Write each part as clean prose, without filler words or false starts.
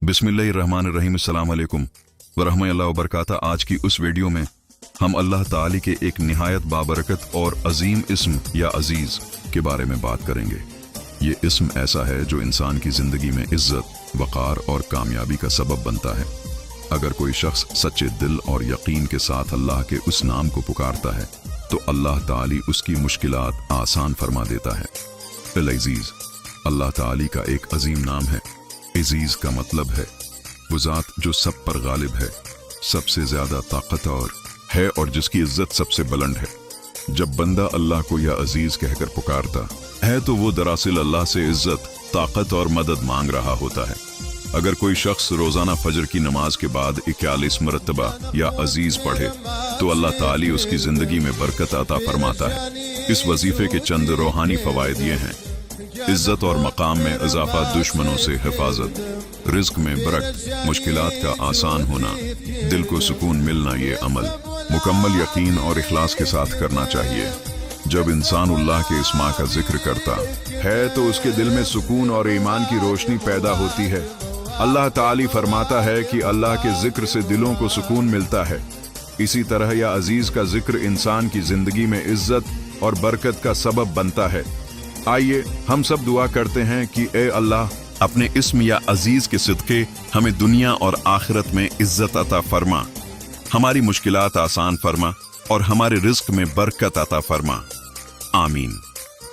बिस्मिल्लाहिर्रहमानिर्रहीम अस्सलाम वालेकुम वरहमतुल्लाहि वबरकातुहू। आज की उस वीडियो में हम अल्लाह ताला के एक निहायत बाबरकत और अजीम इस्म या अजीज के बारे में बात करेंगे। ये इस्म ऐसा है जो इंसान की जिंदगी में इज्जत, वक़ार और कामयाबी का सबब बनता है। अगर कोई शख्स सच्चे दिल और यकीन के साथ अल्लाह के उस नाम को पुकारता है तो अल्लाह ताला उसकी मुश्किलात आसान फरमा देता है। अल-अज़ीज़ अल्लाह ताला का एक अजीम नाम है। अजीज का मतलब है वो ज़ात जो सब पर गालिब है, सबसे ज्यादा ताकतवर है और जिसकी इज्जत सबसे बुलंद है। जब बंदा अल्लाह को या अजीज कहकर पुकारता है तो वो दरअसल अल्लाह से इज्जत, ताकत और मदद मांग रहा होता है। अगर कोई शख्स रोजाना फजर की नमाज के बाद 41 मरतबा या अजीज पढ़े तो अल्लाह ताला उसकी जिंदगी में बरकत अता फरमाता है। इस वजीफे के चंद रूहानी फवायद ये हैं: इज्जत और मकाम में इजाफा, दुश्मनों से हिफाजत, रिज्क में बरकत, मुश्किलात का आसान होना, दिल को सुकून मिलना। ये अमल मुकम्मल यकीन और इखलास के साथ करना चाहिए। जब इंसान अल्लाह के इस्मा का जिक्र करता है तो उसके दिल में सुकून और ईमान की रोशनी पैदा होती है। अल्लाह ताला फरमाता है कि अल्लाह के जिक्र से दिलों को सुकून मिलता है। इसी तरह या अजीज का जिक्र इंसान की जिंदगी में इज्जत और बरकत का सबब बनता है। आइए हम सब दुआ करते हैं कि ए अल्लाह, अपने इस्म या अजीज के सिदके हमें दुनिया और आखिरत में इज्जत अता फरमा, हमारी मुश्किलात आसान फरमा और हमारे रिज्क में बरकत अता फरमा। आमीन।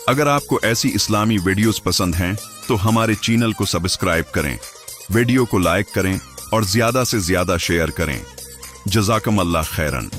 अगर आपको ऐसी इस्लामी वीडियोस पसंद हैं तो हमारे चैनल को सब्सक्राइब करें, वीडियो को लाइक करें और ज्यादा से ज्यादा शेयर करें। जज़ाकम अल्लाह खैरन।